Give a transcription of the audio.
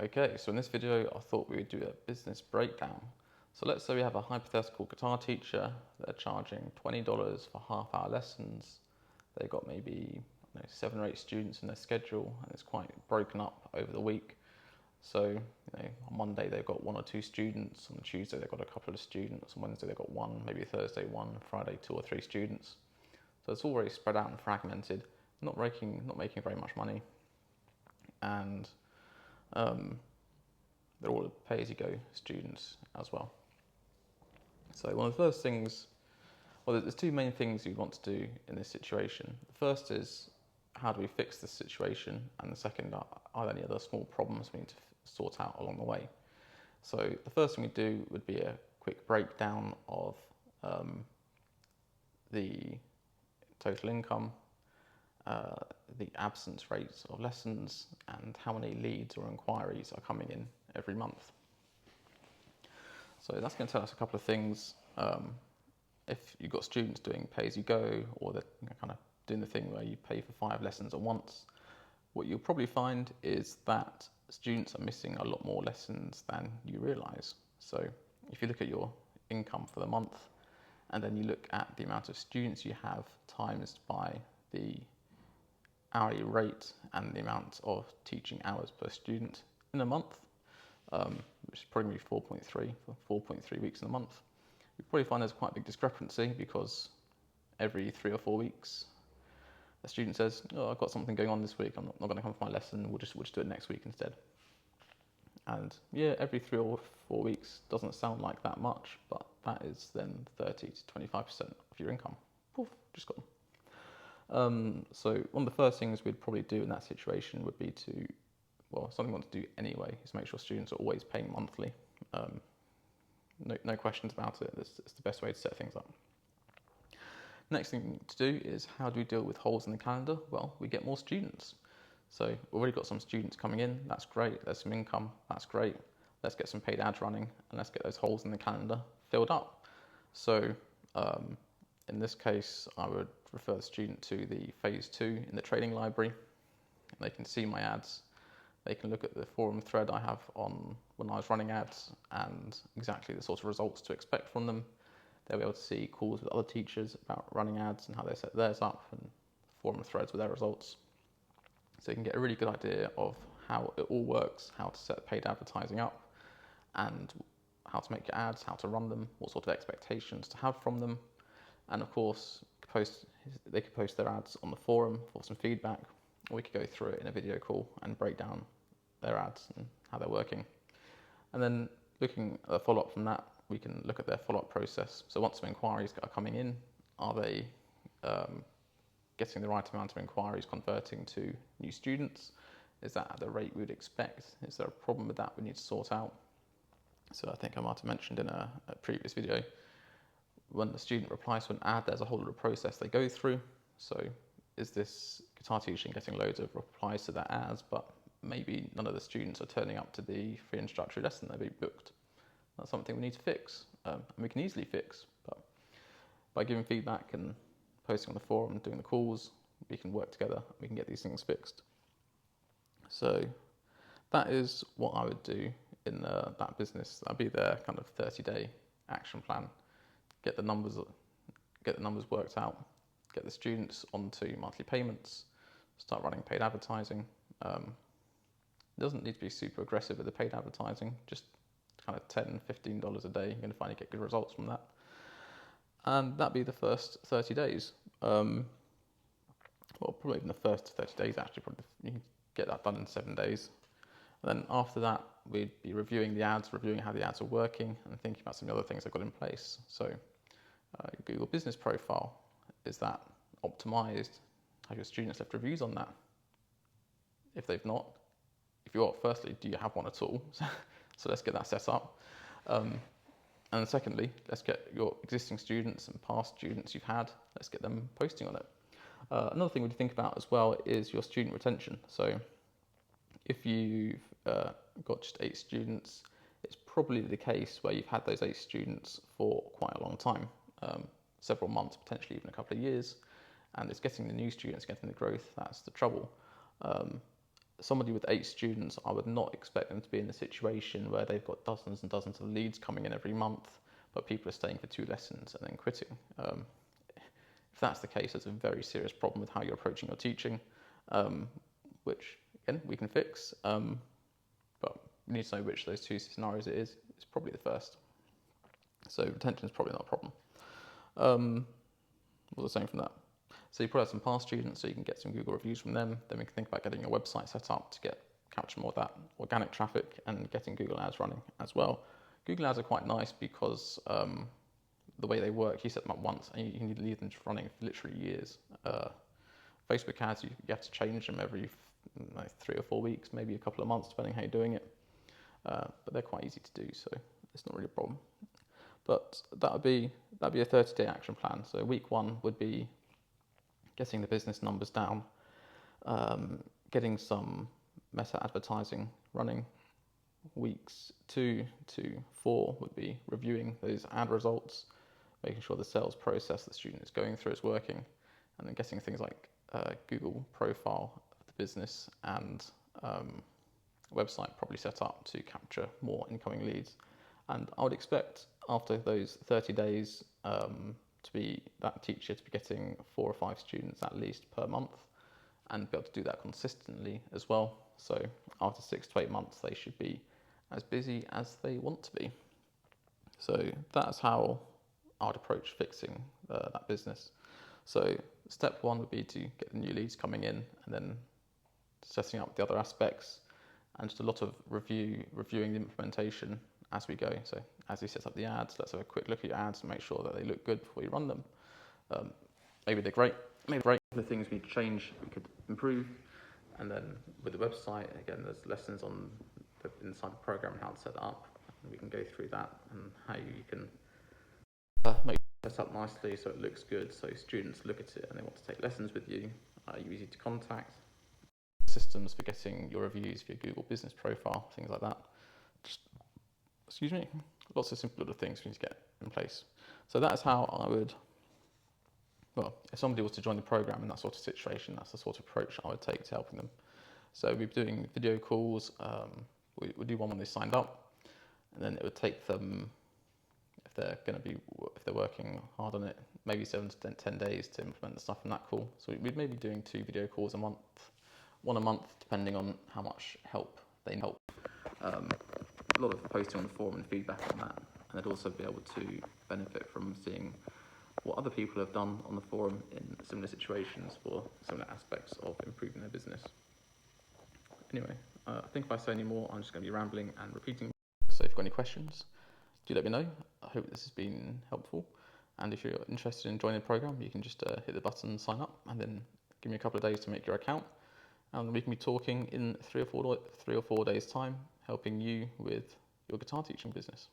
Okay, so in this video I thought we would do a business breakdown. So let's say we have a hypothetical guitar teacher. They're charging $20 for half-hour lessons. They've got maybe 7 or 8 students in their schedule, and it's quite broken up over the week. So on Monday they've got 1 or 2 students, on Tuesday they've got a couple of students, on Wednesday they've got 1, maybe Thursday 1, Friday 2 or 3 students. So it's all very spread out and fragmented, not making very much money, and they're all pay-as-you-go students as well. So one of the first things, well, there's 2 main things you want to do in this situation. The first is, how do we fix this situation? And the second, are there any other small problems we need to sort out along the way? So the first thing we do would be a quick breakdown of the total income, the absence rates of lessons, and how many leads or inquiries are coming in every month. So that's going to tell us a couple of things. If you've got students doing pay-as-you-go, or they're kind of doing the thing where you pay for 5 lessons at once, what you'll probably find is that students are missing a lot more lessons than you realise. So if you look at your income for the month, and then you look at the amount of students you have times by the hourly rate and the amount of teaching hours per student in a month, which is probably 4.3 for 4.3 weeks in a month, you probably find there's quite a big discrepancy, because every 3 or 4 weeks a student says, "Oh, I've got something going on this week, I'm not going to come for my lesson, we'll just do it next week instead." And yeah, every 3 or 4 weeks doesn't sound like that much, but that is then 30 to 25% of your income. Poof, just gone. So one of the first things we'd probably do in that situation would be to, well, something we want to do anyway, is make sure students are always paying monthly. No questions about it. It's the best way to set things up. Next thing to do is, how do we deal with holes in the calendar? Well, we get more students. So we've already got some students coming in, that's great. There's some income, that's great. Let's get some paid ads running, and let's get those holes in the calendar filled up. So in this case, I would refer the student to the phase 2 in the training library. They can see my ads. They can look at the forum thread I have on when I was running ads, and exactly the sort of results to expect from them. They'll be able to see calls with other teachers about running ads and how they set theirs up, and forum threads with their results. So you can get a really good idea of how it all works, how to set paid advertising up, and how to make your ads, how to run them, what sort of expectations to have from them. And of course, they could post their ads on the forum for some feedback, or we could go through it in a video call and break down their ads and how they're working. And then looking at the follow-up from that, we can look at their follow-up process. So once some inquiries are coming in, are they getting the right amount of inquiries converting to new students? Is that at the rate we would expect? Is there a problem with that we need to sort out? So I think I might have mentioned in a previous video, when the student replies to an ad, there's a whole lot of process they go through. So is this guitar teaching getting loads of replies to their ads, but maybe none of the students are turning up to the free introductory lesson they've been booked? That's something we need to fix, and we can easily fix. But by giving feedback and posting on the forum and doing the calls, we can work together, we can get these things fixed. So that is what I would do in that business. That'd be their kind of 30-day action plan. Get the numbers worked out, get the students onto monthly payments, start running paid advertising. It doesn't need to be super aggressive with the paid advertising, just kind of $10, $15 a day. You're going to find you get good results from that. And that'd be the first 30 days. Well, probably even the first 30 days actually. Probably you can get that done in 7 days. And then after that, we'd be reviewing the ads, reviewing how the ads are working, and thinking about some of the other things I've got in place. So Google business profile, is that optimized? Have your students left reviews on that? If they've not, if you are, firstly, do you have one at all? So let's get that set up. And secondly, let's get your existing students and past students you've had, let's get them posting on it. Another thing we think about as well is your student retention. So if you've got just 8 students, it's probably the case where you've had those 8 students for quite a long time, several months, potentially even a couple of years, and it's getting the new students, getting the growth, that's the trouble. somebody with 8 students, I would not expect them to be in a situation where they've got dozens and dozens of leads coming in every month, but people are staying for 2 lessons and then quitting. If that's the case, there's a very serious problem with how you're approaching your teaching, which again we can fix. But we need to know which of those 2 scenarios it is. It's probably the first. So retention is probably not a problem. Well, the same from that. So you probably have some past students, so you can get some Google reviews from them. Then we can think about getting your website set up to capture more of that organic traffic and getting Google ads running as well. Google ads are quite nice because the way they work, you set them up once and you can leave them running for literally years. Facebook ads, you have to change them every 3 or 4 weeks, maybe a couple of months, depending how you're doing it. But they're quite easy to do, so it's not really a problem. But that'd be a 30-day action plan. So week 1 would be getting the business numbers down, getting some meta advertising running. Weeks 2 to 4 would be reviewing those ad results, making sure the sales process the student is going through is working, and then getting things like Google profile of the business and website probably set up to capture more incoming leads. And I would expect after those 30 days to be that teacher to be getting 4 or 5 students at least per month and be able to do that consistently as well. So after 6 to 8 months, they should be as busy as they want to be. So that's how I'd approach fixing that business. So step 1 would be to get the new leads coming in, and then setting up the other aspects, and just a lot of reviewing the implementation as we go. So as you set up the ads, let's have a quick look at your ads and make sure that they look good before you run them. Maybe they're great, maybe great. The things we need to change, we could improve. And then with the website, again, there's lessons on inside the program and how to set it up. And we can go through that and how you can make it set up nicely so it looks good, so students look at it and they want to take lessons with you. You're easy to contact. Systems for getting your reviews for your Google business profile, things like that. Lots of simple little things we need to get in place. So that's how I would, well, if somebody was to join the program in that sort of situation, that's the sort of approach I would take to helping them. So we'd be doing video calls, we do one when they signed up, and then it would take them, if they're working hard on it, maybe 7 to 10 days to implement the stuff in that call. So we'd maybe be doing 2 video calls a month, 1 a month, depending on how much help they need. A lot of posting on the forum and feedback on that, and they'd also be able to benefit from seeing what other people have done on the forum in similar situations for similar aspects of improving their business. Anyway, I think if I say any more, I'm just going to be rambling and repeating. So if you've got any questions, do let me know. I hope this has been helpful. And if you're interested in joining the program, you can just hit the button, sign up, and then give me a couple of days to make your account. And we can be talking in 3 or 4 days' time, helping you with your guitar teaching business.